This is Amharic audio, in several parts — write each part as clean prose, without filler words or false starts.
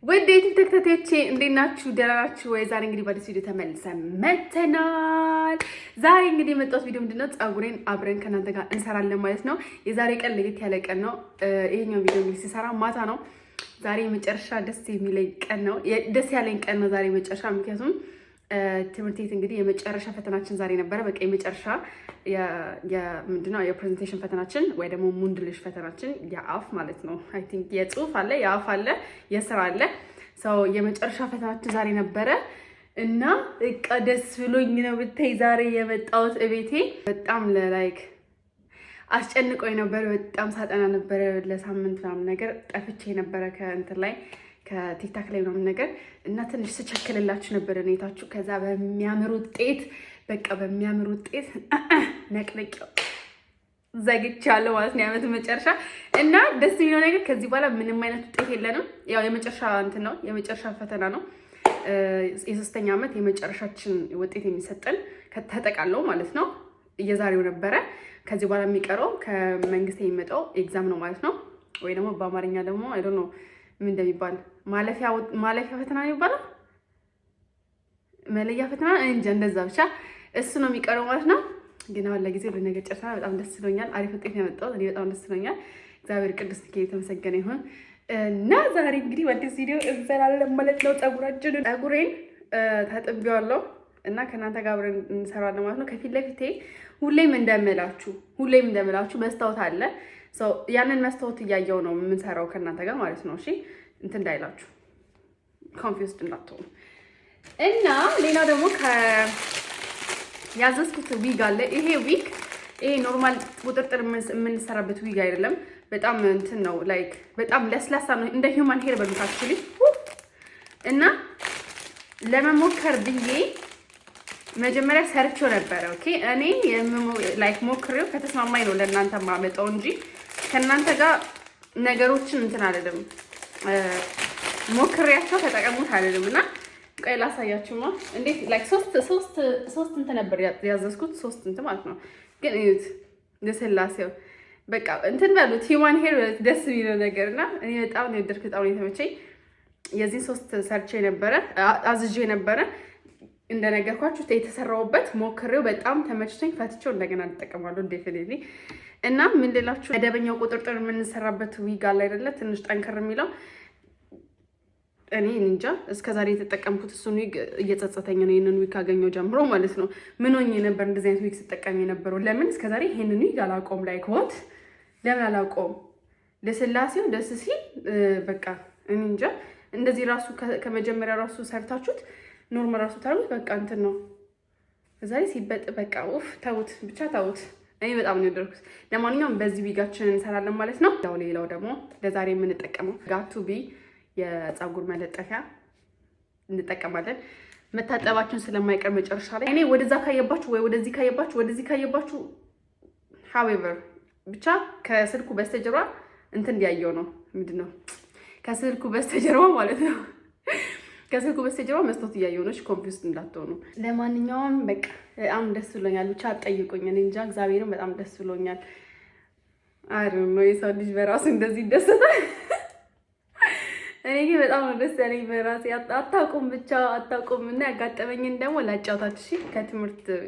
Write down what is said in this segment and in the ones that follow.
ወዴት ተከታታዮቼ እንዴት ናችሁ? ደህና ናችሁ ወይ? ዛሬ እንግዲህ በአዲስ ቪዲዮ ተመልሰን መጥተናል። ዛሬ እንግዲህ የመጣሁት ቪዲዮ ምንድነው ፀጉሬን አብረን ከእናንተ ጋር እንሰራለን ማለት ነው። የዛሬ ቀን ለየት ያለ ቀን ነው። ይሄኛው ቪዲዮ እንግዲህ ሲሰራ ማታ ነው። ዛሬ መጨረሻ ደስ የሚለኝ ቀን ነው። ደስ ያለኝ ቀን ነው ዛሬ መጨረሻ። ምክንያቱም ትምህርት ቤት እንግዲህ የመጨረሻ ፈተናችን ዛሬ ነበረ። በቃ የመጨረሻ ምንድነው የፕሬዘንቴሽን ፈተናችን ወይ ደግሞ ሙንድልሽ ፈተናችን የአፍ ማለት ነው። አይ ቲንክ የጽሁፍ አለ፣ የአፍ አለ፣ የስራ አለ። ሰው የመጨረሻ ፈተናችን ዛሬ ነበረ እና በቃ ደስ ብሎኝ ነው ብታይ ዛሬ የመጣሁት እቤቴ። በጣም ለላይክ አስጨንቆኝ ነበር። በጣም ሳጠና ነበረ ለሳምንት ምናምን ነገር ጠፍቼ ነበረ ከእንትን ላይ ከቲክታክ ላይ ምናምን ነገር እና ትንሽ ስቸክልላችሁ ነበር እኔታችሁ። ከዛ በሚያምር ውጤት በቃ በሚያምር ውጤት ነቅነቂው ዘግቻለሁ ማለት ነው የዓመቱ መጨረሻ። እና ደስ የሚለው ነገር ከዚህ በኋላ ምንም አይነት ውጤት የለንም። ያው የመጨረሻ እንትን ነው፣ የመጨረሻ ፈተና ነው። የሶስተኛ ዓመት የመጨረሻችን ውጤት የሚሰጠን ተጠቃለው ማለት ነው። የዛሬው ነበረ። ከዚህ በኋላ የሚቀረው ከመንግስት የሚመጣው ኤግዛም ነው ማለት ነው። ወይ ደግሞ በአማርኛ ደግሞ አይ ዶንት ኖ ምን እንደሚባል ማለፊያ ፈተና ነው የሚባለው፣ መለያ ፈተና እንጂ እንደዛ ብቻ እሱ ነው የሚቀረው ማለት ነው። ግን አሁን ለጊዜው ለነገር ጨርሰናል። በጣም ደስ ብሎኛል። አሪፍ ውጤት ነው ያመጣሁት። እኔ በጣም ደስ ብሎኛል። እግዚአብሔር ቅዱስ ሚካኤል የተመሰገነ ይሁን። እና ዛሬ እንግዲህ ወደ ቪዲዮ እንሰራለን ማለት ነው። ፀጉሬን ታጥቤዋለሁ እና ከእናንተ ጋር አብረን እንሰራለን ማለት ነው። ከፊት ለፊቴ ሁሌም እንደምላችሁ መስታወት አለ። ያንን መስታወት እያየው ነው የምንሰራው ከእናንተ ጋር ማለት ነው። እሺ እንትን እንዳይላችሁ ኮንፊውዝድ እንዳትሆኑ። እና ሌላው ደግሞ ያዘዝኩት ዊግ አለ። ይሄ ዊግ ኖርማል ቁጥርጥር የምንሰራበት ዊግ አይደለም። በጣም እንትን ነው ላይክ በጣም ለስላሳ ነው፣ እንደ ሂውማን ሄር በሉት አክቹሊ። እና ለመሞከር ብዬ መጀመሪያ ሰርቼው ነበረ። ኦኬ እኔ ላይክ ሞክሬው ከተስማማኝ ነው ለእናንተ ማመጣው እንጂ ከእናንተ ጋር ነገሮችን እንትን አይደለም ሞክሬያቸው ተጠቀሙት አይደለም። እና ቆይ ላሳያችሁማ እንዴት ላይክ ሶስት እንትን ነበር ያዘዝኩት፣ ሶስት እንትን ማለት ነው። ግን እዩት ለስላሴው በቃ እንትን በሉት ሂውማን ሄር ደስ የሚለው ነገር እና እኔ በጣም ነው የወደድኩት፣ በጣም ነው የተመቸኝ። የዚህን ሶስት ሰርቼ ነበረ አዝዤ ነበረ እንደነገርኳችሁ የተሰራውበት ሞክሬው በጣም ተመችቶኝ ፈትቼው እንደገና እንጠቀማለሁ ዴፊኒትሊ። እና ምን ልላችሁ መደበኛው ቁጥርጥር የምንሰራበት ዊግ አለ አይደለ? ትንሽ ጠንከር የሚለው እኔ እንጃ እስከዛሬ የተጠቀምኩት እሱን ዊግ እየጸጸተኝ ነው። ይሄንን ዊግ ካገኘው ጀምሮ ማለት ነው። ምን ሆኜ ነበር እንደዚህ አይነት ዊግ ስጠቀም የነበረው? ለምን እስከዛሬ ይሄንን ዊግ አላውቀውም? ላይክ ዋት ለምን አላውቀውም? ለስላሴው ደስ ሲል በቃ እኔ እንጃ። እንደዚህ ራሱ ከመጀመሪያ ራሱ ሰርታችሁት ኖርማል ራሱ ታሩት በቃ እንትን ነው። ዛሬ ሲበጥ በቃ ኡፍ ተውት፣ ብቻ ተውት። እኔ በጣም ነው የወደድኩት። ለማንኛውም በዚህ ዊጋችን እንሰራለን ማለት ነው። ሌላው ደግሞ ለዛሬ የምንጠቀመው ጋቱቢ የፀጉር መለጠፊያ እንጠቀማለን። መታጠባችን ስለማይቀር መጨረሻ ላይ እኔ ወደዛ ካየባችሁ ወይ ወደዚህ ካየባችሁ however ብቻ ከስልኩ በስተጀርባ እንትን እንዲያየው ነው። ምንድነው ከስልኩ በስተጀርባ ማለት ነው። ከስልኩ በስተጀርባ መስታወት እያየሁ ነው። ኮንፊውዝድ እንዳትሆኑ። ለማንኛውም በቃ በጣም ደስ ብሎኛል። ብቻ አትጠይቁኝ፣ እኔ እንጃ እግዚአብሔርን በጣም ደስ ብሎኛል። አይደል ነው የሰው ልጅ በራሱ እንደዚህ ይደሰታል። እኔ ግን በጣም ነው ደስ ያለኝ በራሴ። አታውቁም ብቻ አታውቁም። እና ያጋጠመኝን ደግሞ ላጫውታችሁ። እሺ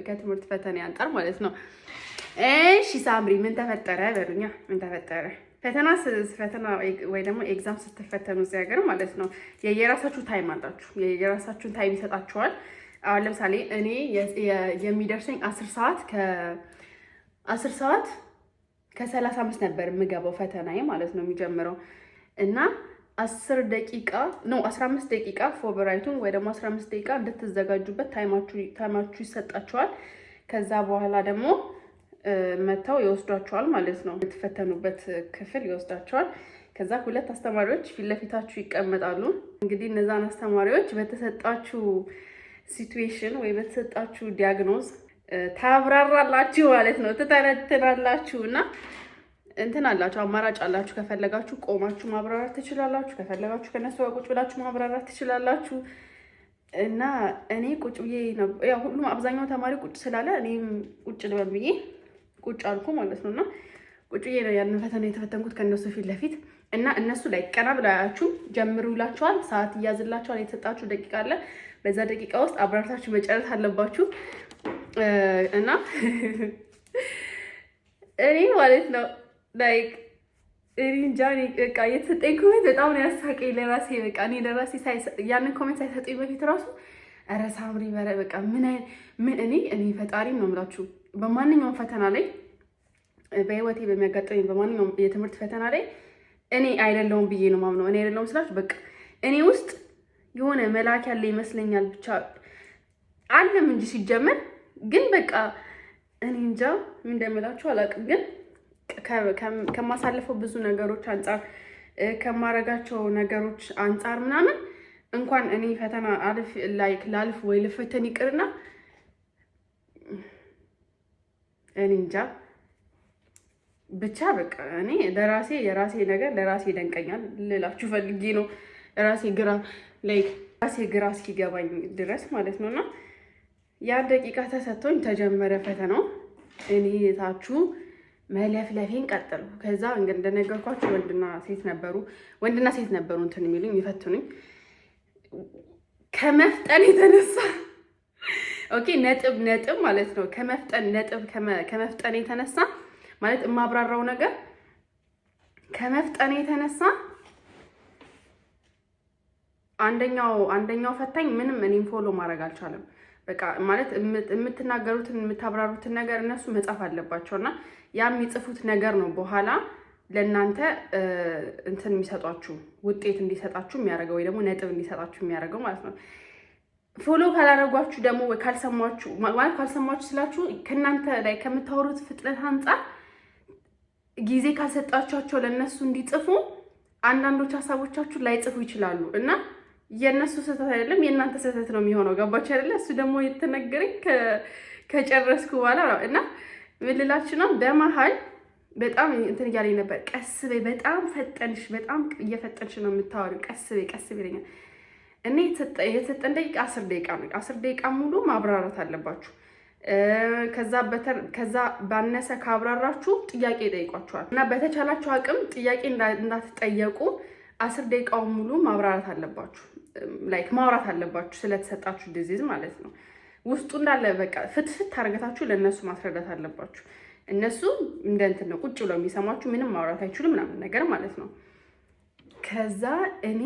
ከትምህርት ፈተና አንጻር ማለት ነው። እሺ ሳምሪ ምን ተፈጠረ በሉኛ። ምን ተፈጠረ? ፈተና ወይ ደግሞ ኤግዛም ስትፈተኑ እዚህ ሀገር ማለት ነው የየራሳችሁ ታይም አላችሁ። የየራሳችሁን ታይም ይሰጣችኋል። አሁን ለምሳሌ እኔ የሚደርሰኝ 10 ሰዓት ከ35 ነበር የምገባው ፈተናዬ ማለት ነው የሚጀምረው። እና 15 ደቂቃ ፎርበራይቱን ወይ ደግሞ 15 ደቂቃ እንድትዘጋጁበት ታይማችሁ ይሰጣችኋል። ከዛ በኋላ ደግሞ መተው ይወስዷቸዋል ማለት ነው። የምትፈተኑበት ክፍል ይወስዳቸዋል። ከዛ 2 አስተማሪዎች ፊት ለፊታችሁ ይቀመጣሉ። እንግዲህ እነዛን አስተማሪዎች በተሰጣችሁ ሲቹዌሽን ወይ በተሰጣችሁ ዲያግኖዝ ታብራራላችሁ ማለት ነው። ትተነትናላችሁ እና እንትን አላችሁ፣ አማራጭ አላችሁ። ከፈለጋችሁ ቆማችሁ ማብራራት ትችላላችሁ። ከፈለጋችሁ ከነሱ ቁጭ ብላችሁ ማብራራት ትችላላችሁ። እና እኔ ቁጭ ብዬ ነው ያው ሁሉም አብዛኛው ተማሪ ቁጭ ስላለ እኔም ቁጭ ልበል ብዬ ቁጭ አልኩ ማለት ነው። እና ቁጭ ብዬ ነው ያንን ፈተና የተፈተንኩት ከእነሱ ፊት ለፊት እና እነሱ ላይ ቀና ብለው አያችሁም፣ ጀምሩ ይላችኋል። ሰዓት ይያዝላችኋል። የተሰጣችሁ ደቂቃ አለ። በዛ ደቂቃ ውስጥ አብራርታችሁ መጨረስ አለባችሁ። እና እኔ ማለት ነው ላይክ እንጃ በቃ የተሰጠኝ ኮሜንት በጣም ነው ያሳቀኝ ለራሴ። በቃ እኔ ለራሴ ያንን ኮሜንት ሳይሰጡኝ በፊት ራሱ ኧረ ሳምሪ በቃ ምን እኔ ፈጣሪ ነው የምላችሁ በማንኛውም ፈተና ላይ በህይወቴ በሚያጋጥመኝ በማንኛውም የትምህርት ፈተና ላይ እኔ አይደለሁም ብዬ ነው ማምነው። እኔ አይደለሁም ስላችሁ በቃ እኔ ውስጥ የሆነ መልአክ ያለ ይመስለኛል። ብቻ አለም እንጂ ሲጀመር ግን በቃ እኔ እንጃ ምን እንደምላችሁ አላውቅም። ግን ከማሳለፈው ብዙ ነገሮች አንጻር ከማረጋቸው ነገሮች አንጻር ምናምን እንኳን እኔ ፈተና ላልፍ ወይ ልፈተን ይቅርና እኔ እንጃ ብቻ በቃ እኔ የራሴ ነገር ለራሴ ይደንቀኛል ልላችሁ ፈልጌ ነው። ራሴ ግራ እስኪገባኝ ድረስ ማለት ነውና ያ ደቂቃ ተሰጥቶኝ ተጀመረ ፈተናው። እኔ የታችሁ መለፍለፌን ቀጠሉ። ከዛ እንግዲህ እንደነገርኳችሁ ወንድና ሴት ነበሩ እንትን የሚሉኝ ይፈትኑኝ ከመፍጠን የተነሳ ኦኬ ነጥብ ማለት ነው። ከመፍጠን የተነሳ ማለት የማብራራው ነገር ከመፍጠን የተነሳ አንደኛው ፈታኝ ምንም እኔም ፎሎ ማድረግ አልቻለም። በቃ ማለት የምትናገሩትን የምታብራሩትን ነገር እነሱ መጻፍ አለባቸው እና ያ የሚጽፉት ነገር ነው በኋላ ለእናንተ እንትን የሚሰጧችሁ ውጤት እንዲሰጣችሁ የሚያደርገው ወይ ደግሞ ነጥብ እንዲሰጣችሁ የሚያደርገው ማለት ነው። ፎሎ ካላረጓችሁ ደግሞ ወይ ካልሰማችሁ ስላችሁ ከእናንተ ላይ ከምታወሩት ፍጥነት አንጻር ጊዜ ካልሰጣችኋቸው ለእነሱ እንዲጽፉ አንዳንዶች ሀሳቦቻችሁ ላይጽፉ ይችላሉ እና የእነሱ ስህተት አይደለም የእናንተ ስህተት ነው የሚሆነው። ገባችሁ አይደለ? እሱ ደግሞ የተነገረኝ ከጨረስኩ በኋላ ነው እና ምን ልላችሁ ነው በመሀል በጣም እንትን እያለኝ ነበር። ቀስ በይ በጣም ፈጠንሽ፣ በጣም እየፈጠንሽ ነው የምታወሪው፣ ቀስ በይ ይለኛል። እኔ የተሰጠን ደቂቃ 10 ደቂቃ ነው። 10 ደቂቃ ሙሉ ማብራራት አለባችሁ። ከዛ ባነሰ ካብራራችሁ ጥያቄ ይጠይቋችኋል እና በተቻላችሁ አቅም ጥያቄ እንዳትጠየቁ 10 ደቂቃውን ሙሉ ማብራራት አለባችሁ። ማውራት አለባችሁ ስለተሰጣችሁ ዲዚዝ ማለት ነው። ውስጡ እንዳለ በቃ ፍትፍት አድርጋችሁ ለእነሱ ማስረዳት አለባችሁ። እነሱ እንደ እንትን ነው ቁጭ ብለው የሚሰማችሁ፣ ምንም ማውራት አይችሉም ምናምን ነገር ማለት ነው። ከዛ እኔ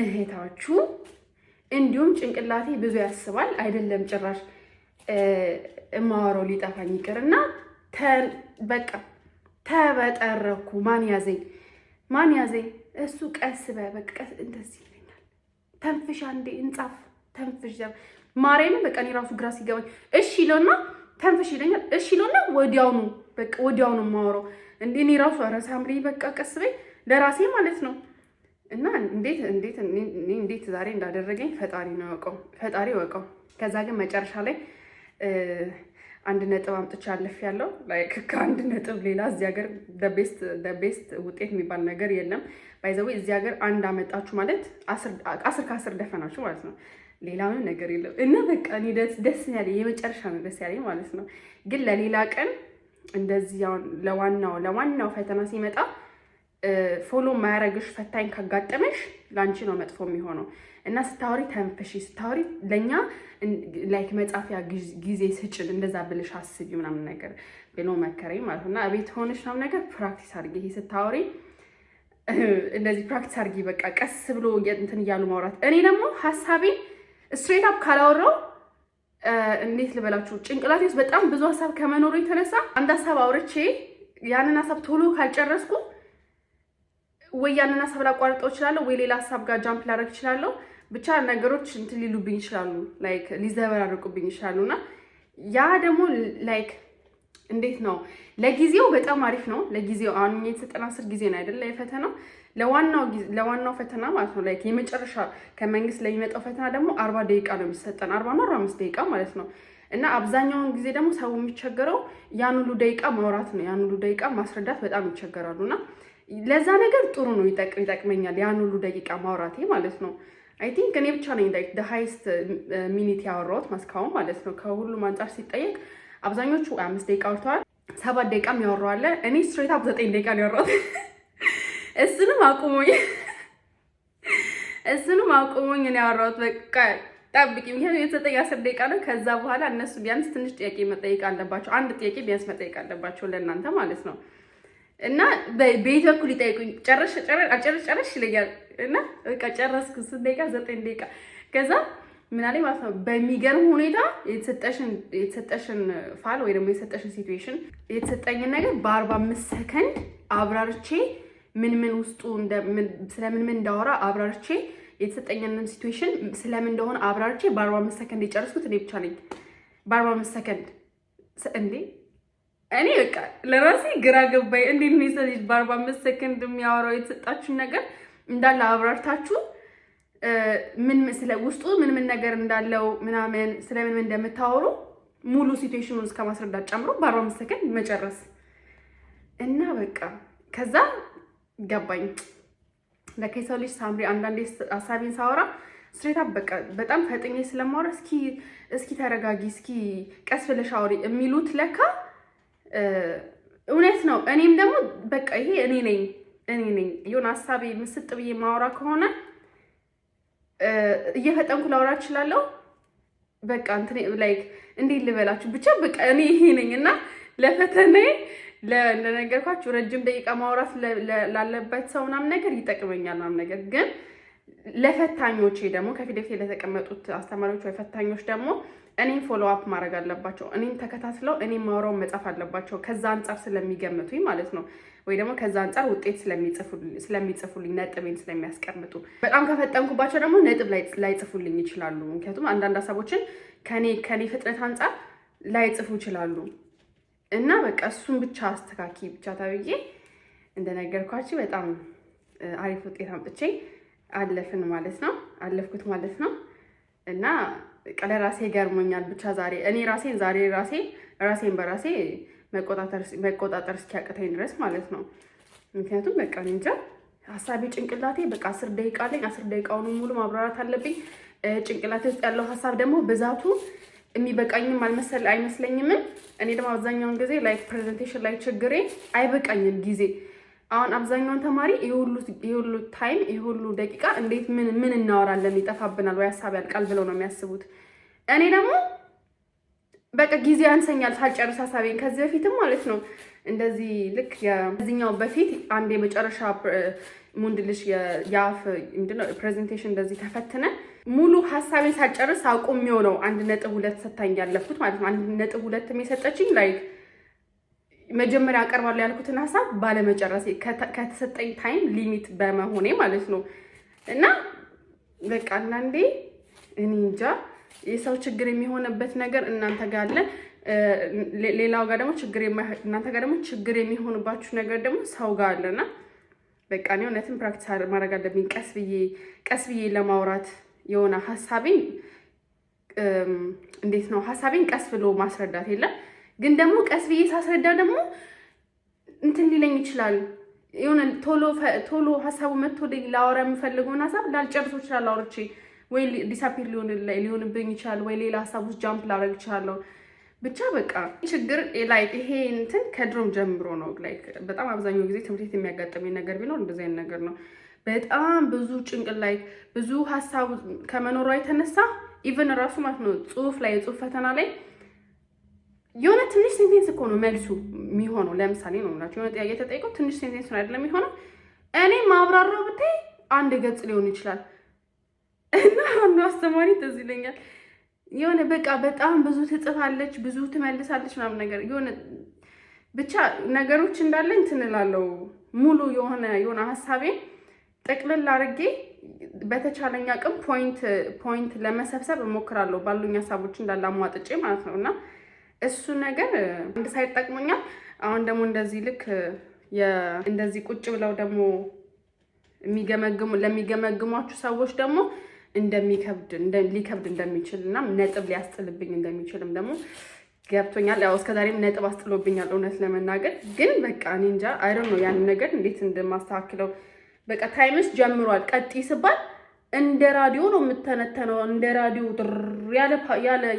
እህታችሁ እንዲሁም ጭንቅላቴ ብዙ ያስባል አይደለም ጭራሽ እማወራው ሊጠፋኝ ይቅርና በቃ ተበጠረኩ። ማን ያዘኝ? እሱ ቀስ በቃ እንደዚህ ይለኛል። ተንፍሽ አንዴ እንጻፍ ተንፍሽ ማርያምን በቃ እኔ ራሱ ግራ ሲገባኝ እሺ ይለውና ተንፍሽ ይለኛል። እሺ ይለውና ወዲያውኑ የማወራው እንዴ እኔ ራሱ ኧረ ሳምሪ በቃ ቀስ በይ ለራሴ ማለት ነው። እና እንዴት ዛሬ እንዳደረገኝ ፈጣሪ ወቀው። ከዛ ግን መጨረሻ ላይ 1 ነጥብ አምጥቼ አልፌያለሁ። ላይክ ከ1 ነጥብ ሌላ እዚህ ሀገር ቤስት ውጤት የሚባል ነገር የለም። ባይዘዌ እዚህ ሀገር 1 አመጣችሁ ማለት 10 ከ10 ደፈናችሁ ማለት ነው። ሌላውን ነገር የለም። እና በቃ እኔ ደስ ያለኝ የመጨረሻ ነው ደስ ያለኝ ማለት ነው። ግን ለሌላ ቀን እንደዚህ ለዋናው ፈተና ሲመጣ ፎሎ ማያረግሽ ፈታኝ ካጋጠመሽ ላንቺ ነው መጥፎ የሚሆነው። እና ስታወሪ ተንፍሺ፣ ስታወሪ ለኛ ላይክ መጻፊያ ጊዜ ስጭን፣ እንደዛ ብልሽ አስቢ ምናምን ነገር ብሎ መከረኝ ማለት ነው። እና ቤት ሆነሽ ምናምን ነገር ፕራክቲስ አድርጊ። ይሄ ስታወሪ እንደዚህ ፕራክቲስ አድርጊ። በቃ ቀስ ብሎ እንትን እያሉ ማውራት። እኔ ደግሞ ሀሳቤን ስትሬት አፕ ካላወራው እንዴት ልበላችሁ ጭንቅላቴ ውስጥ በጣም ብዙ ሀሳብ ከመኖሩ የተነሳ አንድ ሀሳብ አውርቼ ያንን ሀሳብ ቶሎ ካልጨረስኩ ወይ ያንን ሀሳብ ላቋርጠው እችላለሁ፣ ወይ ሌላ ሀሳብ ጋር ጃምፕ ላደርግ እችላለሁ። ብቻ ነገሮች እንትን ሊሉብኝ ይችላሉ፣ ላይክ ሊዘበራርቁብኝ ይችላሉ። እና ያ ደግሞ ላይክ እንዴት ነው ለጊዜው በጣም አሪፍ ነው። ለጊዜው አሁን የተሰጠን 10 ጊዜ ነው አይደለ የፈተናው ለዋናው ፈተና ማለት ነው። ላይክ የመጨረሻ ከመንግስት ለሚመጣው ፈተና ደግሞ 40 ደቂቃ ነው የሚሰጠን፣ 40 ነው 45 ደቂቃ ማለት ነው። እና አብዛኛውን ጊዜ ደግሞ ሰው የሚቸገረው ያን ሁሉ ደቂቃ ማውራት ነው፣ ያን ሁሉ ደቂቃ ማስረዳት በጣም ይቸገራሉና ለዛ ነገር ጥሩ ነው፣ ይጠቅመኛል ያን ሁሉ ደቂቃ ማውራቴ ማለት ነው። አይ ቲንክ እኔ ብቻ ነኝ ላይክ the highest ሚኒት ያወራሁት ማስካውን ማለት ነው። ከሁሉም አንጻር ሲጠየቅ አብዛኞቹ 5 ደቂቃ አውርተዋል፣ 7 ደቂቃም ያወራው አለ። እኔ ስትሬት አፕ 9 ደቂቃ ነው ያወራሁት። እሱንም አቁሞኝ ነው ያወራሁት። በቃ ጠብቂ፣ ምክንያቱም የተሰጠኝ 10 ደቂቃ ነው። ከዛ በኋላ እነሱ ቢያንስ ትንሽ ጥያቄ መጠየቅ አለባቸው፣ አንድ ጥያቄ ቢያንስ መጠየቅ አለባቸው ለእናንተ ማለት ነው። እና በቤት በኩል ይጠይቁኝ ጨረሽ ይለኛል እና በቃ ጨረስኩ። 6 ደቂቃ 9 ደቂቃ ከዛ ምን አለኝ ማለት ነው። በሚገርም ሁኔታ የተሰጠሽን ፋል ወይ ደግሞ የተሰጠሽን ሲቹዌሽን የተሰጠኝን ነገር በ45 ሰከንድ አብራርቼ ምን ውስጡ ስለምን እንዳወራ አብራርቼ የተሰጠኝን ሲቹዌሽን ስለምን እንደሆነ አብራርቼ በ45 ሰከንድ የጨረስኩት እኔ ብቻ ነኝ። በ45 ሰከንድ እንዴ! እኔ በቃ ለራሴ ግራ ገባኝ። እንዴት ነው የሰው ልጅ በ45 ሰከንድ የሚያወራው? የተሰጣችሁን ነገር እንዳለ አብራርታችሁ ስለ ውስጡ ምን ነገር እንዳለው ምናምን ስለምን እንደምታወሩ ሙሉ ሲቹዌሽኑን እስከ ማስረዳት ጨምሮ በ45 ሰከንድ መጨረስ እና በቃ ከዛ ገባኝ ለካ የሰው ልጅ ሳምሪ አንዳንዴ ሀሳቤን ሳወራ ስትሬት አፕ በቃ በጣም ፈጥኜ ስለማወራ እስኪ ተረጋጊ፣ እስኪ ቀስ ብለሽ አውሪ የሚሉት ለካ እውነት ነው። እኔም ደግሞ በቃ ይሄ እኔ ነኝ የሆነ ሀሳቤ ምስጥ ብዬ ማወራ ከሆነ እየፈጠንኩ ላወራ እችላለሁ። በቃ እንትን ላይክ እንዴት ልበላችሁ ብቻ በቃ እኔ ይሄ ነኝ እና ለፈተናዬ ለነገርኳችሁ ረጅም ደቂቃ ማውራት ላለበት ሰው ምናምን ነገር ይጠቅመኛል ምናምን ነገር ግን ለፈታኞቼ ደግሞ ከፊት ለፊት ለተቀመጡት አስተማሪዎች ወይ ፈታኞች ደግሞ እኔን ፎሎ አፕ ማድረግ አለባቸው። እኔን ተከታትለው እኔን ማውራውን መጻፍ አለባቸው ከዛ አንጻር ስለሚገምቱኝ ማለት ነው። ወይ ደግሞ ከዛ አንጻር ውጤት ስለሚጽፉልኝ ነጥቤን ስለሚያስቀምጡ በጣም ከፈጠንኩባቸው ደግሞ ነጥብ ላይጽፉልኝ ይችላሉ። ምክንያቱም አንዳንድ ሀሳቦችን ከኔ ፍጥነት አንጻር ላይጽፉ ይችላሉ እና በቃ እሱን ብቻ አስተካኪ ብቻ ተብዬ እንደነገርኳችሁ በጣም አሪፍ ውጤት አምጥቼ አለፍኩት ማለት ነው። እና ለራሴ ገርሞኛል ብቻ ራሴን በራሴ መቆጣጠር እስኪያቅተኝ ድረስ ማለት ነው። ምክንያቱም በቃ እንጃ ሀሳቤ ጭንቅላቴ በቃ 10 ደቂቃ ላይ 10 ደቂቃውን ሙሉ ማብራራት አለብኝ። ጭንቅላቴ ውስጥ ያለው ሀሳብ ደግሞ ብዛቱ የሚበቃኝም አይመስለኝም። እኔ ደግሞ አብዛኛውን ጊዜ ላይክ ፕሬዘንቴሽን ላይ ችግሬ አይበቃኝም ጊዜ። አሁን አብዛኛውን ተማሪ የሁሉ ታይም የሁሉ ደቂቃ እንዴት ምን እናወራለን ይጠፋብናል ወይ ሀሳብ ያልቃል ብለው ነው የሚያስቡት። እኔ ደግሞ በቃ ጊዜ አንሰኛል ሳልጨርስ ሀሳቤን። ከዚህ በፊትም ማለት ነው እንደዚህ ልክ የዚህኛው በፊት አንድ የመጨረሻ ሙንድልሽ የአፍ ምንድነው ፕሬዘንቴሽን እንደዚህ ተፈትነን ሙሉ ሀሳቤን ሳልጨርስ አቁሜው ነው 1.2 ሰታኝ ያለፍኩት ማለት ነው። 1.2 የሰጠችኝ ላይክ መጀመሪያ አቀርባለሁ ያልኩትን ሀሳብ ባለመጨረሴ ከተሰጠኝ ታይም ሊሚት በመሆኔ ማለት ነው። እና በቃ አንዳንዴ እኔ እንጃ የሰው ችግር የሚሆንበት ነገር እናንተ ጋር አለ፣ ሌላው ጋር ደግሞ እናንተ ጋር ደግሞ ችግር የሚሆንባችሁ ነገር ደግሞ ሰው ጋር አለና በቃ እኔ እውነትም ፕራክቲስ ማድረግ አለብኝ ቀስ ብዬ ለማውራት የሆነ ሀሳቤን እንዴት ነው ሀሳቤን ቀስ ብሎ ማስረዳት የለም ግን ደግሞ ቀስ ብዬ ሳስረዳ ደግሞ እንትን ሊለኝ ይችላል። የሆነ ቶሎ ሀሳቡ መጥቶ ላወራ የምፈልገውን ሀሳብ ላልጨርሰው ይችላል አውርቼ ወይ ዲሳፒር ሊሆንብኝ ይችላል ወይ ሌላ ሀሳብ ውስጥ ጃምፕ ላደርግ ይችላለሁ። ብቻ በቃ ችግር ላይክ ይሄ እንትን ከድሮም ጀምሮ ነው። ላይክ በጣም አብዛኛው ጊዜ ትምህርት ቤት የሚያጋጥመኝ ነገር ቢኖር እንደዚህ አይነት ነገር ነው። በጣም ብዙ ጭንቅል ላይ ብዙ ሀሳብ ከመኖሯ የተነሳ ኢቨን ራሱ ማለት ነው ጽሁፍ ፈተና ላይ የሆነ ትንሽ ሴንቴንስ እኮ ነው መልሱ የሚሆነው። ለምሳሌ ነው ማለት የሆነ ጥያቄ ተጠይቀው ትንሽ ሴንቴንስ ነው አይደለም የሚሆነው። እኔ ማብራራው ብታይ 1 ገጽ ሊሆን ይችላል። እና አንዱ አስተማሪ ትዝ ይለኛል የሆነ በቃ በጣም ብዙ ትጽፋለች ብዙ ትመልሳለች ምናምን ነገር የሆነ ብቻ ነገሮች እንዳለ እንትን እላለሁ ሙሉ የሆነ ሀሳቤን ጠቅልል አድርጌ በተቻለኝ አቅም ፖይንት ለመሰብሰብ እሞክራለሁ ባሉኝ ሀሳቦች እንዳለ አሟጥጬ ማለት ነው። እና እሱ ነገር አንድ ሳይድ ጠቅሞኛል። አሁን ደግሞ እንደዚህ ልክ እንደዚህ ቁጭ ብለው ደግሞ ለሚገመግሟችሁ ሰዎች ደግሞ ሊከብድ እንደሚችል እና ነጥብ ሊያስጥልብኝ እንደሚችልም ደግሞ ገብቶኛል። ያው እስከዛሬም ነጥብ አስጥሎብኛል እውነት ለመናገር ግን በቃ እኔ እንጃ አይ ዶንት ኖ ያን ነገር እንዴት እንደማስተካክለው። በቃ ታይምስ ጀምሯል ቀጥይ ስባል እንደ ራዲዮ ነው የምተነተነው፣ እንደ ራዲዮ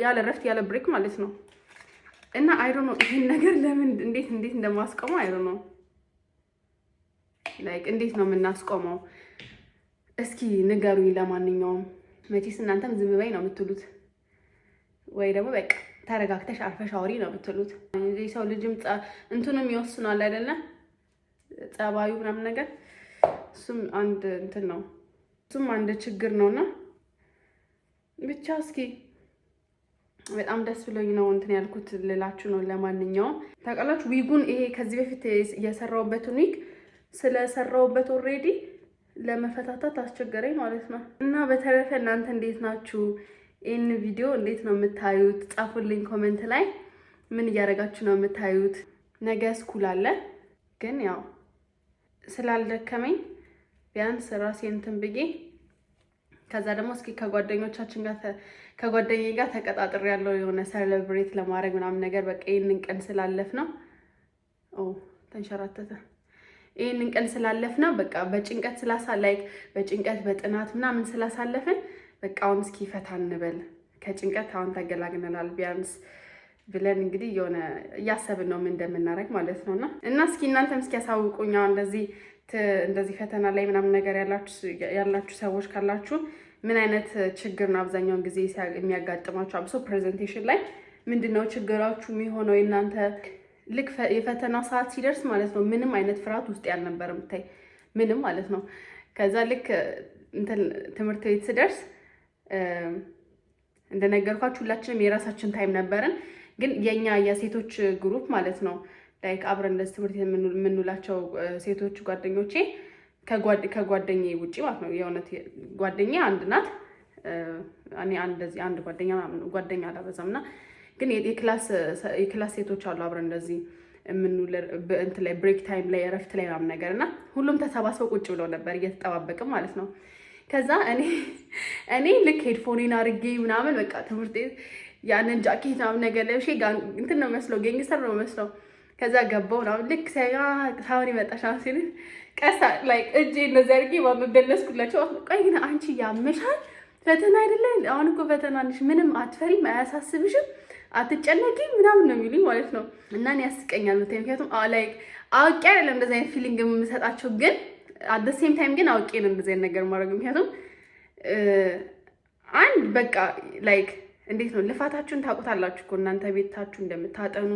ያለ ረፍት ያለ ብሬክ ማለት ነው። እና አይ ዶንት ኖ ይሄን ነገር ለምን እንዴት እንደማስቆመው አይ ዶንት ኖ ላይክ እንዴት ነው የምናስቆመው? እስኪ ንገሩኝ። ለማንኛውም መቼስ እናንተም ዝም በይ ነው የምትሉት ወይ ደግሞ በቃ ተረጋግተሽ አርፈሽ አውሪ ነው የምትሉት። ሰው ልጅም እንትኑም ይወስናል አይደለ? ጸባዩ ምናምን ነገር እሱም አንድ እንትን ነው፣ እሱም አንድ ችግር ነውና ብቻ እስኪ በጣም ደስ ብሎኝ ነው እንትን ያልኩት ልላችሁ ነው። ለማንኛውም ታውቃላችሁ ዊጉን ይሄ ከዚህ በፊት የሰራውበትን ዊግ ስለሰራውበት ኦልሬዲ ለመፈታታት አስቸገረኝ ማለት ነው። እና በተረፈ እናንተ እንዴት ናችሁ? ይህን ቪዲዮ እንዴት ነው የምታዩት? ጻፉልኝ ኮሜንት ላይ ምን እያደረጋችሁ ነው የምታዩት? ነገ ስኩል አለ ግን ያው ስላልደከመኝ ቢያንስ ራሴን እንትን ብዬ ከዛ ደግሞ እስኪ ከጓደኛዬ ጋር ተቀጣጥሬ ያለው የሆነ ሴሌብሬት ለማድረግ ምናምን ነገር በቃ ይሄንን ቀን ስላለፍ ነው። ተንሸራተተ። ይሄንን ቀን ስላለፍ ነው በቃ በጭንቀት በጭንቀት በጥናት ምናምን ስላሳለፍን በቃ አሁን እስኪ ፈታ እንበል ከጭንቀት አሁን ተገላግነናል ቢያንስ ብለን እንግዲህ የሆነ እያሰብን ነው ምን እንደምናደርግ ማለት ነውና እና እስኪ እናንተም እስኪ ያሳውቁኝ። አሁን እንደዚህ ፈተና ላይ ምናምን ነገር ያላችሁ ሰዎች ካላችሁ ምን አይነት ችግር ነው አብዛኛውን ጊዜ የሚያጋጥማችሁ? አብሶ ፕሬዘንቴሽን ላይ ምንድነው ችግራችሁ የሚሆነው? እናንተ ልክ የፈተና ሰዓት ሲደርስ ማለት ነው ምንም አይነት ፍርሃት ውስጥ ያልነበረም ታይ ምንም ማለት ነው። ከዛ ልክ እንትን ትምህርት ቤት ስደርስ እንደነገርኳችሁ ሁላችንም የራሳችን ታይም ነበርን። ግን የኛ የሴቶች ግሩፕ ማለት ነው ላይክ አብረን እንደዚህ ትምህርት የምንውላቸው ሴቶች ጓደኞቼ ከጓደኛዬ ውጪ ማለት ነው የእውነት ጓደኛ አንድ ናት። እኔ አንድ ጓደኛ አላበዛምና ግን የክላስ ሴቶች አሉ አብረን እንደዚህ የምንውል እንትን ላይ ብሬክ ታይም ላይ እረፍት ላይ ምናምን ነገር እና ሁሉም ተሰባስበው ቁጭ ብለው ነበር እየተጠባበቅም ማለት ነው። ከዛ እኔ ልክ ሄድፎኔን አድርጌ ምናምን በቃ ትምህርት ቤት ያንን ጃኬት ምናምን ነገር ለብሼ እንትን ነው መስለው ጌንግስተር ነው መስለው ከዛ ገባው ምናምን ልክ ሳይሆን ይመጣሽ ሲል ቀሳ ላይክ እጄ እንደዚህ አድርጌ ደለስኩላቸው። ቆይ ግን አንቺ ያመሻል ፈተና አይደለም አሁን እኮ ፈተና ነሽ፣ ምንም አትፈሪም፣ አያሳስብሽም፣ አትጨነቂ ምናምን ነው የሚሉኝ ማለት ነው። እና እኔ ያስቀኛል ምክንያቱም ላይክ አውቄ አይደለም እንደዚህ አይነት ፊሊንግ የምሰጣቸው ግን አት ዘ ሴም ታይም ግን አውቄ ነው እንደዚህ አይነት ነገር ማድረግ። ምክንያቱም አንድ በቃ ላይክ እንዴት ነው ልፋታችሁን ታውቁታላችሁ እኮ እናንተ ቤታችሁ እንደምታጠኑ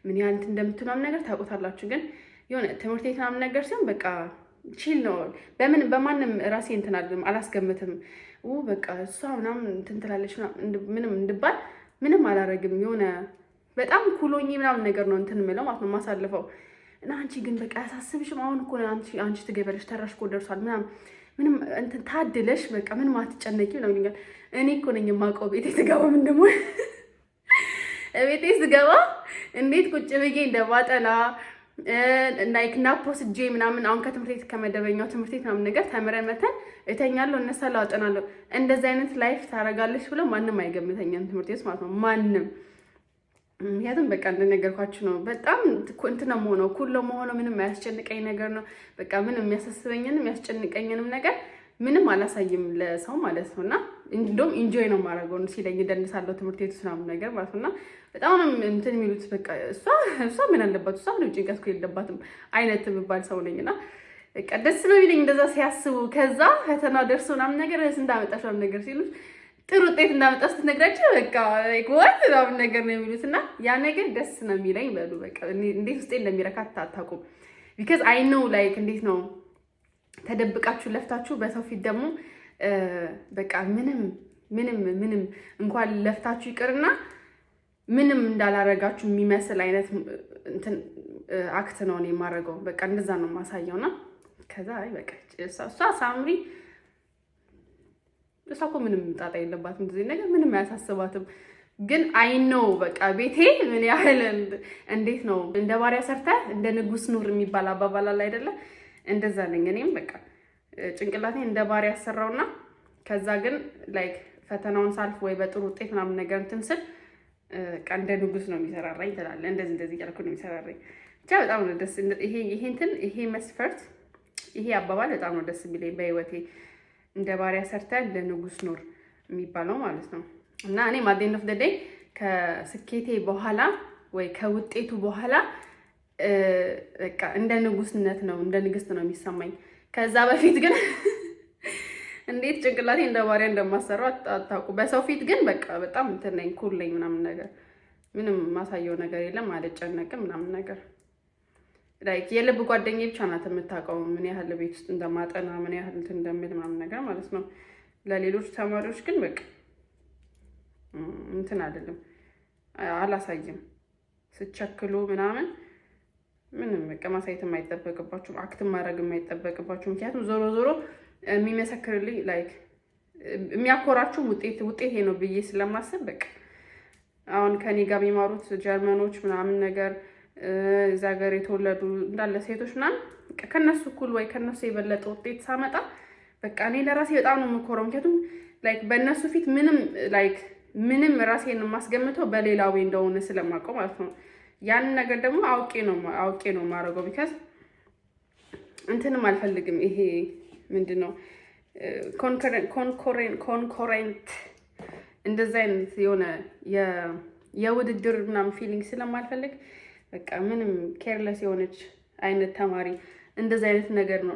ምን ያህል እንደምትናም ነገር ታውቁታላችሁ። ግን የሆነ ትምህርት ቤት ምናምን ነገር ሲሆን በቃ ቺል ነው። በማንም ራሴ እንትን አላስገምትም። በቃ እሷ ምናምን እንትን ትላለች ምንም እንድባል ምንም አላረግም። የሆነ በጣም ኩሎኝ ምናምን ነገር ነው እንትን የምለው ማለት ነው የማሳልፈው። እና አንቺ ግን በቃ ያሳስብሽም አሁን እኮ አንቺ ትገበለሽ ተራሽ እኮ ደርሷል ምንም እንትን ታድለሽ በቃ ምንም አትጨነቂ ነው ይሉኛል። እኔ እኮ ነኝ የማውቀው ቤቴ ስገባ ምን ደግሞ ቤቴ ስገባ እንዴት ቁጭ ብዬ እንደማጠና ላይክ ናፕ ወስጄ ምናምን አሁን ከትምህርት ቤት ከመደበኛው ትምህርት ቤት ምናምን ነገር ተምረን መተን እተኛለሁ፣ እነሳለሁ፣ አጠናለሁ። እንደዚህ አይነት ላይፍ ታደርጋለች ብሎ ማንም አይገምተኛም ትምህርት ቤት ማለት ነው ማንም። ምክንያቱም በቃ እንደነገርኳችሁ ነው በጣም እንትን ነው የምሆነው ኩል ነው የምሆነው። ምንም አያስጨንቀኝ ነገር ነው በቃ ምንም የሚያሳስበኝንም የሚያስጨንቀኝንም ነገር ምንም አላሳይም ለሰው ማለት ነው። እና እንደውም ኢንጆይ ነው የማደርገው ሲለኝ ደንሳለሁ ትምህርት ቤት ምናምን ነገር ማለት ነው። እና በጣም ነው እንትን የሚሉት በቃ እሷ ምን አለባት እሷ ምንም ጭንቀት እኮ የለባትም አይነት የምባል ሰው ነኝ። እና በቃ ደስ ነው የሚለኝ እንደዛ ሲያስቡ። ከዛ ፈተና ደርሶ ምናምን ነገር ስንት አመጣሽ ምናምን ነገር ሲሉት ጥሩ ውጤት እንዳመጣሽ ስትነግራቸው በቃ ወት ምናምን ነገር ነው የሚሉት። እና ያ ነገር ደስ ነው የሚለኝ በሉ በቃ እንዴት ውስጤ እንደሚረካ አታውቁም። ቢካዝ አይ ኖው ላይክ እንዴት ነው ተደብቃችሁ ለፍታችሁ በሰው ፊት ደግሞ በቃ ምንም እንኳን ለፍታችሁ ይቅርና ምንም እንዳላረጋችሁ የሚመስል አይነት እንትን አክት ነው እኔ የማደርገው። በቃ እንደዛ ነው የማሳየውና ከዛ አይ በቃ እሷ ሳምሪ እሷ እኮ ምንም ጣጣ የለባትም እንደዚህ ነገር ምንም አያሳስባትም። ግን አይ ኖው በቃ ቤቴ ምን ያህል እንዴት ነው እንደ ባሪያ ሰርተህ እንደ ንጉስ ኑር የሚባል አባባል አለ አይደለ? እንደዛ ነኝ እኔም በቃ ጭንቅላቴ እንደ ባሪያ ያሰራውና ከዛ ግን ላይክ ፈተናውን ሳልፍ ወይ በጥሩ ውጤት ምናምን ነገር እንትን ስል እንደ ንጉስ ነው የሚሰራራኝ ትላለህ። እንደዚህ እያልኩ ነው የሚሰራራኝ። ብቻ በጣም ነው ደስ ይሄ መስፈርት ይሄ አባባል በጣም ነው ደስ የሚለኝ በህይወቴ። እንደ ባሪያ ሰርተ እንደ ንጉስ ኖር የሚባለው ማለት ነው። እና እኔ at the end of the day ከስኬቴ በኋላ ወይ ከውጤቱ በኋላ በቃ እንደ ንጉስነት ነው እንደ ንግስት ነው የሚሰማኝ። ከዛ በፊት ግን እንዴት ጭንቅላቴ እንደ ባሪያ እንደማሰራው አታውቁ። በሰው ፊት ግን በቃ በጣም እንትን ነኝ፣ ኩል ነኝ ምናምን ነገር፣ ምንም ማሳየው ነገር የለም፣ አልጨነቅም ምናምን ነገር። ላይክ የልብ ጓደኛዬ ብቻ ናት የምታውቀው ምን ያህል ቤት ውስጥ እንደማጠና ምን ያህል እንትን እንደምል ምናምን ነገር ማለት ነው። ለሌሎች ተማሪዎች ግን በቃ እንትን አይደለም፣ አላሳይም። ስቸክሉ ምናምን ምንም በቃ ማሳየት የማይጠበቅባችሁም አክት ማድረግ የማይጠበቅባችሁ። ምክንያቱም ዞሮ ዞሮ የሚመሰክርልኝ ላይክ የሚያኮራችሁ ውጤቴ ነው ብዬ ስለማስብ በቃ አሁን ከኔ ጋር የሚማሩት ጀርመኖች ምናምን ነገር እዛ ሀገር የተወለዱ እንዳለ ሴቶች ምናምን ከነሱ እኩል ወይ ከነሱ የበለጠ ውጤት ሳመጣ በቃ እኔ ለራሴ በጣም ነው የምኮረው። ምክንያቱም ላይክ በእነሱ ፊት ምንም ራሴን የማስገምተው በሌላ ወይ እንደሆነ ስለማውቀው ማለት ነው። ያንን ነገር ደግሞ አውቄ ነው ማረገው። ቢካዝ እንትንም አልፈልግም። ይሄ ምንድነው ኮንኮሬንት እንደዛ አይነት የሆነ የውድድር ምናምን ፊሊንግ ስለማልፈልግ በቃ ምንም ኬርለስ የሆነች አይነት ተማሪ እንደዛ አይነት ነገር ነው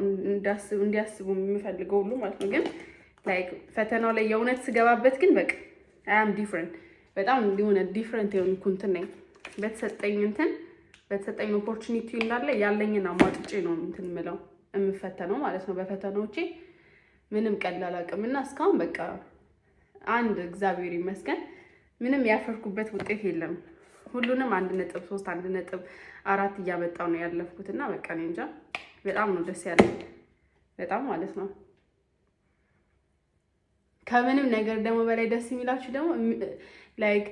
እንዲያስቡ የምፈልገው ሁሉ ማለት ነው። ግን ላይክ ፈተናው ላይ የእውነት ስገባበት ግን በቃ አይ አም ዲፍረንት፣ በጣም የሆነ ዲፍረንት የሆንኩ እንትን ነኝ። በተሰጠኝ ኦፖርቹኒቲ እንዳለ ያለኝን አሟጥጬ ነው እንትን ምለው የምፈተነው ማለት ነው። በፈተናዎቼ ምንም ቀላል አቅምና እስካሁን በቃ አንድ እግዚአብሔር ይመስገን ምንም ያፈርኩበት ውጤት የለም። ሁሉንም 1.3 1.4 እያመጣው ነው ያለፍኩት እና በቃ እኔ እንጃ በጣም ነው ደስ ያለኝ በጣም ማለት ነው። ከምንም ነገር ደግሞ በላይ ደስ የሚላችሁ ደግሞ ላይክ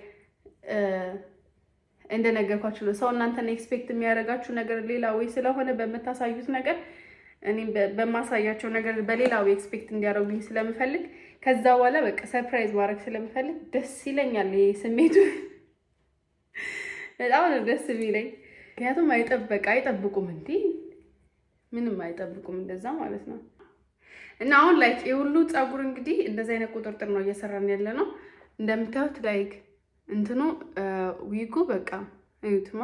እንደነገርኳችሁ ነው። ሰው እናንተን ኤክስፔክት የሚያደርጋችሁ ነገር ሌላ ወይ ስለሆነ በምታሳዩት ነገር እኔም በማሳያቸው ነገር በሌላ ወይ ኤክስፔክት እንዲያደርጉኝ ስለምፈልግ ከዛ በኋላ በቃ ሰርፕራይዝ ማድረግ ስለምፈልግ ደስ ይለኛል። ይሄ ስሜቱ በጣም ነው ደስ የሚለኝ። ምክንያቱም አይጠብቁም እንዴ ምንም አይጠብቁም እንደዛ ማለት ነው። እና አሁን ላይክ የሁሉ ፀጉር እንግዲህ እንደዚህ አይነት ቁጥርጥር ነው እየሰራን ያለ ነው። እንደምታዩት ላይክ እንትኑ ዊጉ በቃ እዩትማ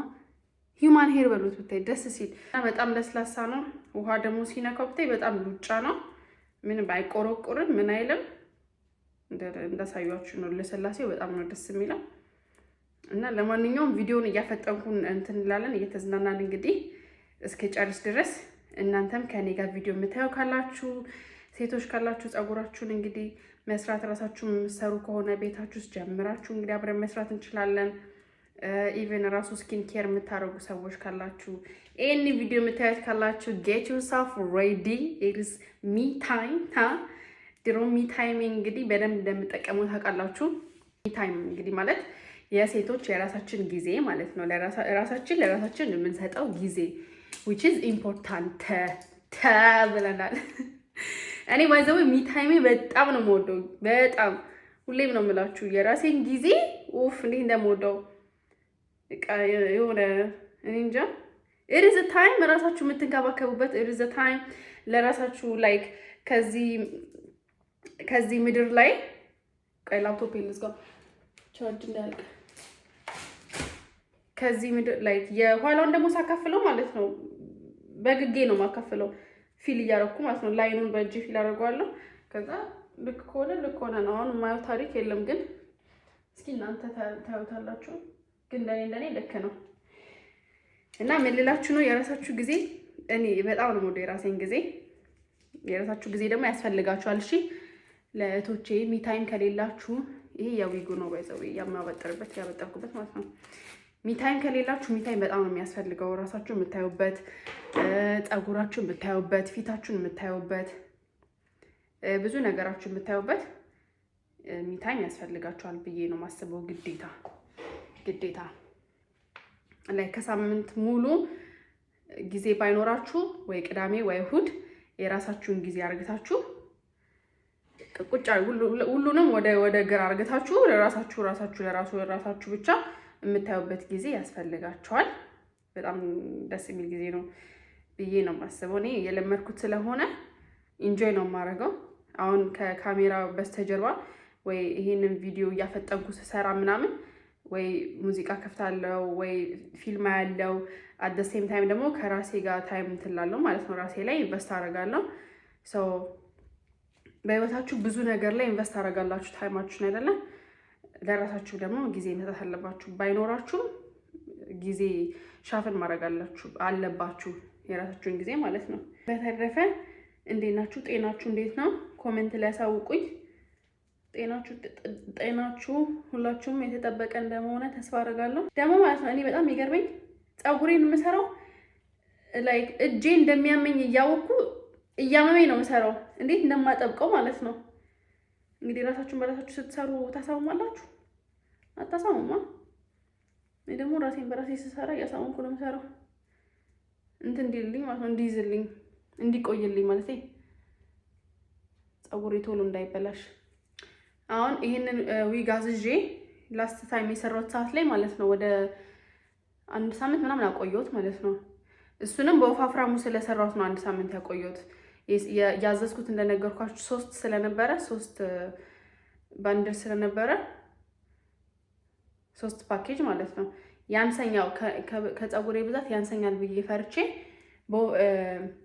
ሂውማን ሄር በሉት ብታይ ደስ ሲል እና በጣም ለስላሳ ነው። ውሃ ደግሞ ሲነካው ብታይ በጣም ሉጫ ነው። ምንም አይቆረቆርም ምን አይልም። እንዳሳያችሁ ነው። ለስላሴው በጣም ነው ደስ የሚለው። እና ለማንኛውም ቪዲዮውን እያፈጠንኩን እንትን እንላለን እየተዝናናን እንግዲህ እስከ ጨርስ ድረስ እናንተም ከኔ ጋር ቪዲዮ የምታዩ ካላችሁ ሴቶች ካላችሁ ፀጉራችሁን እንግዲህ መስራት ራሳችሁ የምትሰሩ ከሆነ ቤታችሁ ውስጥ ጀምራችሁ እንግዲህ አብረን መስራት እንችላለን። ኢቨን ራሱ ስኪን ኬር የምታደርጉ ሰዎች ካላችሁ ኤኒ ቪዲዮ የምታዩት ካላችሁ ጌት ዩርሰልፍ ሬዲ ኢትስ ሚ ታይም ድሮ ሚ ታይም እንግዲህ በደንብ እንደምጠቀመው ታውቃላችሁ። ሚ ታይም እንግዲህ ማለት የሴቶች የራሳችን ጊዜ ማለት ነው። ለራሳችን የምንሰጠው ጊዜ which is important ብለናል። እኔ ባይዘው ሚ ታይሜ በጣም ነው የምወደው። በጣም ሁሌም ነው የምላችሁ የራሴን ጊዜ እንዴት እንደምወደው የሆነ እኔ እንጃ። it is a time ራሳችሁ የምትንከባከቡበት it is a time ለራሳችሁ ላይክ ከዚህ ምድር ላይ ላፕቶፕ ልዝጋው ቻርጅ እንዳያልቅ ከዚህ ምድር ላይክ የኋላውን ደግሞ ሳካፍለው ማለት ነው በግጌ ነው ማካፍለው ፊል እያደረኩ ማለት ነው። ላይኑን በእጅ ፊል አደርገዋለሁ። ከዛ ልክ ከሆነ ነው። አሁን የማየው ታሪክ የለም ግን እስኪ እናንተ ታዩታላችሁ። ግን እንደኔ ልክ ነው። እና ምን ልላችሁ ነው የራሳችሁ ጊዜ እኔ በጣም ነው የምወደው የራሴን ጊዜ። የራሳችሁ ጊዜ ደግሞ ያስፈልጋችኋል። እሺ ለእህቶቼ ሚ ታይም ከሌላችሁ ይሄ የዊጉ ነው ባይዘው ያበጠርኩበት ማለት ነው። ሚ ታይም ከሌላችሁ ሚ ታይም በጣም ነው የሚያስፈልገው። ራሳችሁ የምታዩበት፣ ፀጉራችሁ የምታዩበት፣ ፊታችሁን የምታዩበት፣ ብዙ ነገራችሁ የምታዩበት ሚ ታይም ያስፈልጋችኋል ብዬ ነው ማስበው። ግዴታ ላይ ከሳምንት ሙሉ ጊዜ ባይኖራችሁ ወይ ቅዳሜ ወይ እሁድ የራሳችሁን ጊዜ አርግታችሁ ቁጭ ሁሉንም ወደ ግራ አርገታችሁ ለራሳችሁ ብቻ የምታዩበት ጊዜ ያስፈልጋችኋል። በጣም ደስ የሚል ጊዜ ነው ብዬ ነው የማስበው። እኔ የለመድኩት ስለሆነ ኢንጆይ ነው የማደርገው። አሁን ከካሜራ በስተጀርባ ወይ ይሄንን ቪዲዮ እያፈጠንኩ ስሰራ ምናምን ወይ ሙዚቃ ከፍታለሁ ወይ ፊልም ያለው አት ዘ ሴም ታይም ደግሞ ከራሴ ጋር ታይም እንትላለሁ ማለት ነው። ራሴ ላይ ኢንቨስት አደርጋለሁ። ሶ በህይወታችሁ ብዙ ነገር ላይ ኢንቨስት አደርጋላችሁ ታይማችሁን አይደለም። ለራሳችሁ ደግሞ ጊዜ መስጠት አለባችሁ። ባይኖራችሁም ጊዜ ሻፍን ማድረግ አለባችሁ የራሳችሁን ጊዜ ማለት ነው። በተረፈ እንዴት ናችሁ? ጤናችሁ እንዴት ነው? ኮሜንት ላይ ያሳውቁኝ። ጤናችሁ ሁላችሁም የተጠበቀ እንደሆነ ተስፋ አደርጋለሁ። ደግሞ ማለት ነው እኔ በጣም የሚገርመኝ ፀጉሬን የምሰራው ላይክ እጄ እንደሚያመኝ እያወቅኩ እያመመኝ ነው የምሰራው። እንዴት እንደማጠብቀው ማለት ነው። እንግዲህ ራሳችሁን በራሳችሁ ስትሰሩ ታሳሙማላችሁ? አታሳሙማ። እኔ ደግሞ ራሴን በራሴ ስሰራ እያሳመንኩ ነው የምሰራው። እንትን እንዲልልኝ ማለት ነው፣ እንዲይዝልኝ፣ እንዲቆይልኝ ማለት ፀጉሬ ቶሎ እንዳይበላሽ። አሁን ይሄንን ዊግ አዝዤ ላስት ታይም የሰራሁት ሰዓት ላይ ማለት ነው ወደ 1 ሳምንት ምናምን አቆየሁት ማለት ነው። እሱንም በወፋፍራሙ ስለሰራሁት ነው 1 ሳምንት ያቆየሁት። ያዘዝኩት እንደነገርኳችሁ 3 ስለነበረ 3 ባንድል ስለነበረ 3 ፓኬጅ ማለት ነው። ያንሰኛው ከፀጉሬ ብዛት ያንሰኛል ብዬ ፈርቼ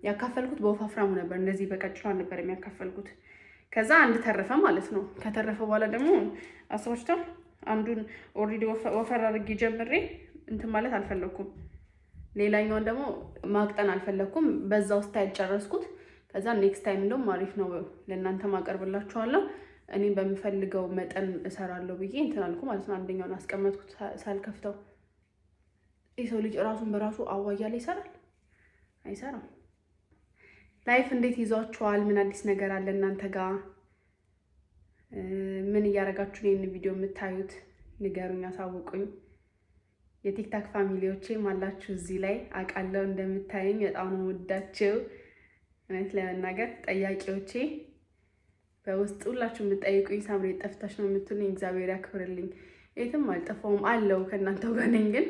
ያካፈልኩት በወፋፍራሙ ነበር። እንደዚህ በቀጭኗ ነበር የሚያካፈልኩት። ከዛ አንድ ተረፈ ማለት ነው። ከተረፈ በኋላ ደግሞ አስባችሁታል። አንዱን ኦልሬዲ ወፈር አድርጌ ጀምሬ እንትን ማለት አልፈለኩም። ሌላኛውን ደግሞ ማቅጠን አልፈለኩም። በዛው ስታይል ጨረስኩት። ከዛ ኔክስት ታይም እንደውም አሪፍ ነው ለእናንተ ማቀርብላችኋለሁ። እኔ በምፈልገው መጠን እሰራለሁ ብዬ እንትን አልኩ ማለት ነው። አንደኛውን አስቀመጥኩት ሳልከፍተው። የሰው ልጅ ራሱን በራሱ አዋያ ላይ ይሰራል? አይሰራም። ላይፍ እንዴት ይዟችኋል? ምን አዲስ ነገር አለ እናንተ ጋር? ምን እያደረጋችሁ ነው ይህን ቪዲዮ የምታዩት? ንገሩኝ፣ አሳውቁኝ። የቲክታክ ፋሚሊዎቼም አላችሁ እዚህ ላይ አውቃለሁ። እንደምታዩኝ በጣም ነው ወዳችሁ። እውነት ለመናገር ጠያቂዎቼ በውስጥ ሁላችሁ የምትጠይቁኝ ሳምሪ ጠፍታሽ ነው የምትሉኝ፣ እግዚአብሔር ያክብርልኝ። የትም አልጠፋውም አለው ከእናንተው ጋር ነኝ። ግን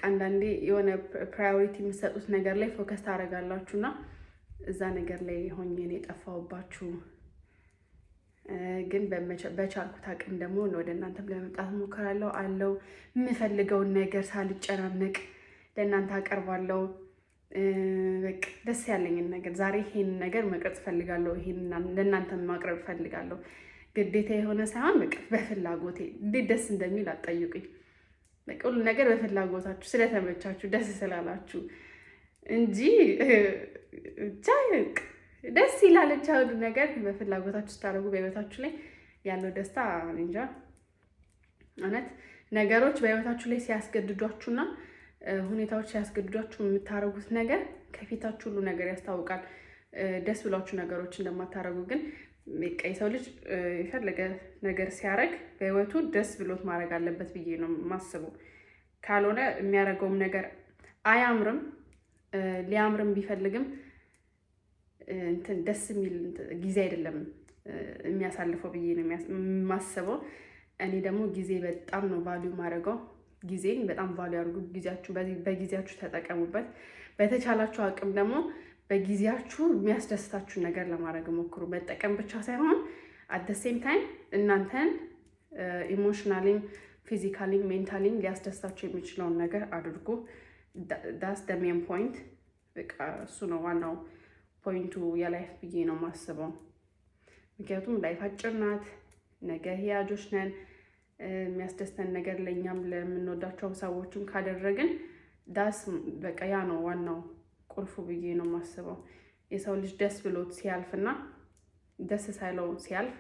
አንዳንዴ የሆነ ፕራዮሪቲ የምትሰጡት ነገር ላይ ፎከስ ታደርጋላችሁና እዛ ነገር ላይ ሆኜ ነው የጠፋሁባችሁ። ግን በቻልኩት አቅም ደግሞ ወደ እናንተም ለመምጣት ሞክራለሁ አለው። የምፈልገውን ነገር ሳልጨናነቅ ለእናንተ አቀርባለሁ። በቃ ደስ ያለኝን ነገር ዛሬ ይሄን ነገር መቅረጽ ፈልጋለሁ፣ ይሄን ለእናንተ ማቅረብ ፈልጋለሁ። ግዴታ የሆነ ሳይሆን በቃ በፍላጎቴ እንዴት ደስ እንደሚል አትጠይቁኝ። በቃ ሁሉ ነገር በፍላጎታችሁ ስለተመቻችሁ ደስ ስላላችሁ እንጂ ብቻ ደስ ይላል። ብቻ ሁሉ ነገር በፍላጎታችሁ ስታደርጉ በህይወታችሁ ላይ ያለው ደስታ እንጃ። እውነት ነገሮች በህይወታችሁ ላይ ሲያስገድዷችሁና ሁኔታዎች ሲያስገድዷችሁ የምታደርጉት ነገር ከፊታችሁ ሁሉ ነገር ያስታውቃል። ደስ ብሏችሁ ነገሮች እንደማታደርጉ ግን የሰው ልጅ የፈለገ ነገር ሲያደርግ በህይወቱ ደስ ብሎት ማድረግ አለበት ብዬ ነው የማስበው። ካልሆነ የሚያደርገውም ነገር አያምርም። ሊያምርም ቢፈልግም እንትን ደስ የሚል ጊዜ አይደለም የሚያሳልፈው ብዬ ነው የማስበው። እኔ ደግሞ ጊዜ በጣም ነው ቫልዩ ማድረገው። ጊዜን በጣም ቫልዩ አድርጉ። ጊዜያችሁ በጊዜያችሁ ተጠቀሙበት። በተቻላችሁ አቅም ደግሞ በጊዜያችሁ የሚያስደስታችሁን ነገር ለማድረግ ሞክሩ። መጠቀም ብቻ ሳይሆን አት ዘ ሴም ታይም እናንተን ኢሞሽናሊም፣ ፊዚካሊም፣ ሜንታሊም ሊያስደስታችሁ የሚችለውን ነገር አድርጉ። ዳስ ደ ሜን ፖይንት። በቃ እሱ ነው ዋናው ፖይንቱ የላይፍ ብዬ ነው የማስበው። ምክንያቱም ላይፍ አጭር ናት። ነገ ህያጆች ነን። የሚያስደስተን ነገር ለእኛም ለምንወዳቸው ሰዎችም ካደረግን ዳስ በቃ ያ ነው ዋናው ቁልፉ ብዬ ነው የማስበው። የሰው ልጅ ደስ ብሎት ሲያልፍና ደስ ሳይለው ሲያልፍ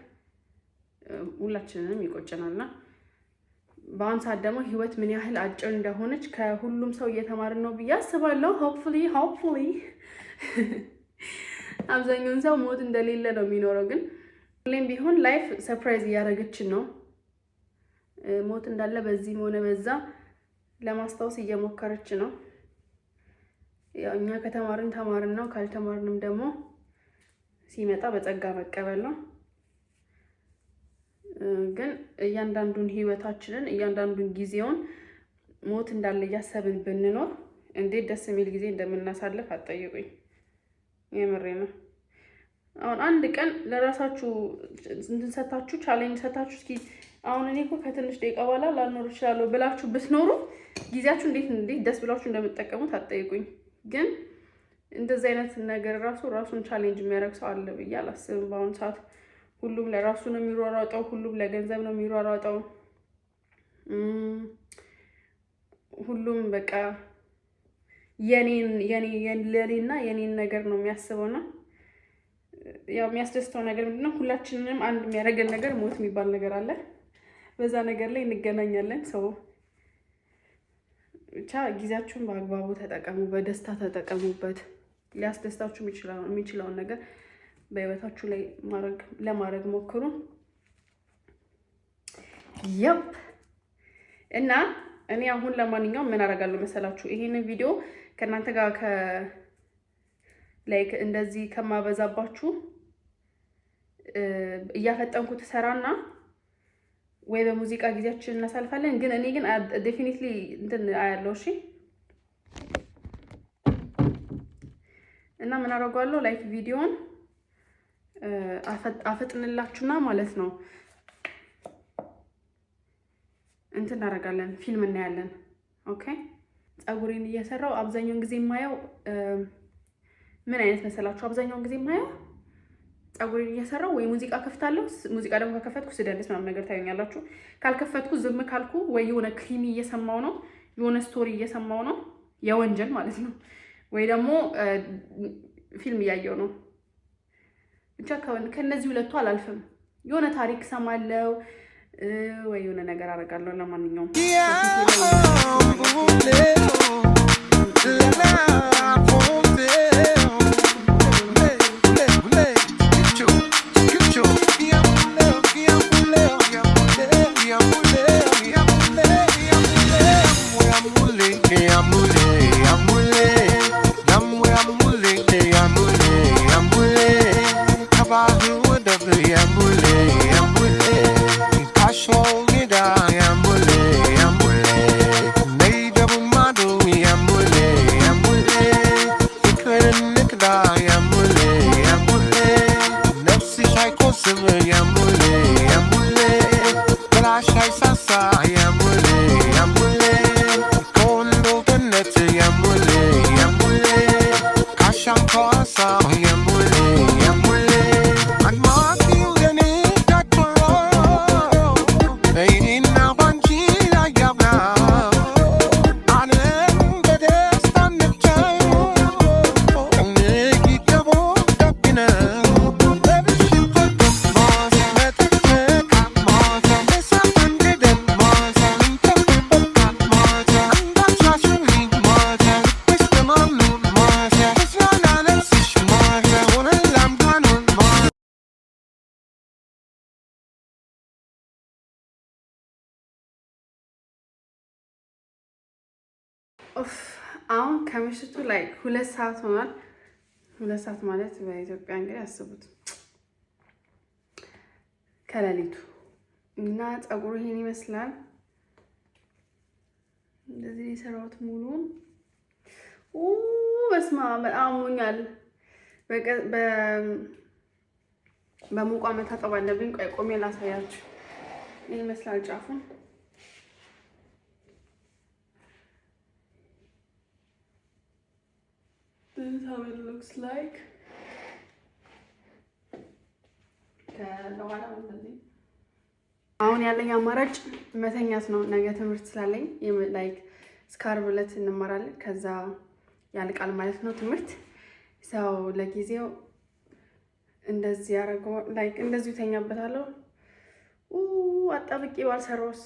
ሁላችንንም ይቆጨናልና በአሁን ሰዓት ደግሞ ህይወት ምን ያህል አጭር እንደሆነች ከሁሉም ሰው እየተማርን ነው ብዬ አስባለሁ። ሆፕፉሊ አብዛኛውን ሰው ሞት እንደሌለ ነው የሚኖረው። ግን ሁሌም ቢሆን ላይፍ ሰርፕራይዝ እያደረገችን ነው። ሞት እንዳለ በዚህም ሆነ በዛ ለማስታወስ እየሞከረች ነው። ያው እኛ ከተማርን ተማርን ነው፣ ካልተማርንም ደግሞ ሲመጣ በጸጋ መቀበል ነው። ግን እያንዳንዱን ህይወታችንን እያንዳንዱን ጊዜውን ሞት እንዳለ እያሰብን ብንኖር እንዴት ደስ የሚል ጊዜ እንደምናሳልፍ አትጠይቁኝ። የምሬ ነው። አሁን አንድ ቀን ለራሳችሁ እንትን ሰታችሁ ቻሌንጅ ሰታችሁ እስኪ አሁን እኔ እኮ ከትንሽ ደቂቃ በኋላ ላልኖር እችላለሁ ብላችሁ ብትኖሩ ጊዜያችሁ እንዴት ደስ ብላችሁ እንደምትጠቀሙት አትጠይቁኝ። ግን እንደዚህ አይነት ነገር ራሱን ቻሌንጅ የሚያደርግ ሰው አለ ብዬ አላስብም። በአሁኑ ሰዓት ሁሉም ለራሱ ነው የሚሯሯጠው፣ ሁሉም ለገንዘብ ነው የሚሯሯጠው። ሁሉም በቃ ለኔና የኔን ነገር ነው የሚያስበውና ያው የሚያስደስተው ነገር ምንድነው? ሁላችንንም አንድ የሚያደርገን ነገር ሞት የሚባል ነገር አለ። በዛ ነገር ላይ እንገናኛለን። ሰው ብቻ ጊዜያችሁን በአግባቡ ተጠቀሙ፣ በደስታ ተጠቀሙበት። ሊያስደስታችሁ የሚችለውን ነገር በህይወታችሁ ላይ ለማድረግ ሞክሩ። ያፕ እና እኔ አሁን ለማንኛውም ምን አደርጋለሁ መሰላችሁ? ይሄንን ቪዲዮ ከእናንተ ጋር ላይክ እንደዚህ ከማበዛባችሁ እያፈጠንኩት ሰራና ወይ በሙዚቃ ጊዜያችን እናሳልፋለን። ግን እኔ ግን ዴፊኒትሊ እንትን አያለው። እሺ እና ምን አደርጋለሁ ላይክ ቪዲዮን አፈጥንላችሁና ማለት ነው እንትን እናደርጋለን፣ ፊልም እናያለን። ኦኬ ፀጉሬን እየሰራው አብዛኛውን ጊዜ የማየው ምን አይነት መሰላችሁ? አብዛኛውን ጊዜ የማየው ፀጉሬን እየሰራው ወይ ሙዚቃ ከፍታለሁ። ሙዚቃ ደግሞ ከከፈትኩ ስደንስ ምናምን ነገር ታዩኛላችሁ። ካልከፈትኩ ዝም ካልኩ ወይ የሆነ ክሪሚ እየሰማው ነው፣ የሆነ ስቶሪ እየሰማው ነው፣ የወንጀል ማለት ነው። ወይ ደግሞ ፊልም እያየው ነው። ብቻ ከነዚህ ሁለቱ አላልፍም። የሆነ ታሪክ ሰማለው ወይ የሆነ ነገር አደርጋለሁ። ለማንኛውም አሁን ከምሽቱ ላይ 2 ሰዓት ሆኗል። 2 ሰዓት ማለት በኢትዮጵያ እንግዲህ አስቡት ከሌሊቱ እና ፀጉሩ ይሄን ይመስላል። እንደዚህ የሰራሁት ሙሉን በስማ በጣም ሞኛል። በሙቋ መታጠብ አለብኝ። ቆይ ቆሜ ላሳያችሁ። ይሄን ይመስላል ጫፉን። This is how it looks like. አሁን ያለኝ አማራጭ መተኛት ነው። ነገ ትምህርት ስላለኝ ላይክ ስካርብ ዕለት እንማራለን። ከዛ ያልቃል ማለት ነው ትምህርት። ሰው ለጊዜው እንደዚህ ያደርገው ላይክ እንደዚሁ ተኛበታለሁ። አጣብቄ ባልሰራውስ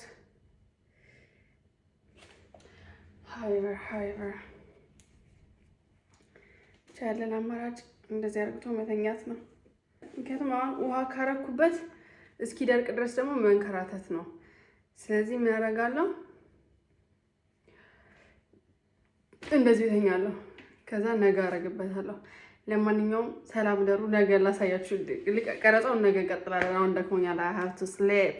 however ያለን አማራጭ እንደዚህ አድርጎ መተኛት ነው። ምክንያቱም አሁን ውሃ ካረኩበት እስኪደርቅ ድረስ ደግሞ መንከራተት ነው። ስለዚህ ምን አደርጋለሁ? እንደዚህ እተኛለሁ። ከዛ ነገ አደርግበታለሁ። ለማንኛውም ሰላም ደሩ። ነገ ላሳያችሁ ቀረጻውን ነገ እንቀጥላለን። አሁን ደክሞኛል። I have to sleep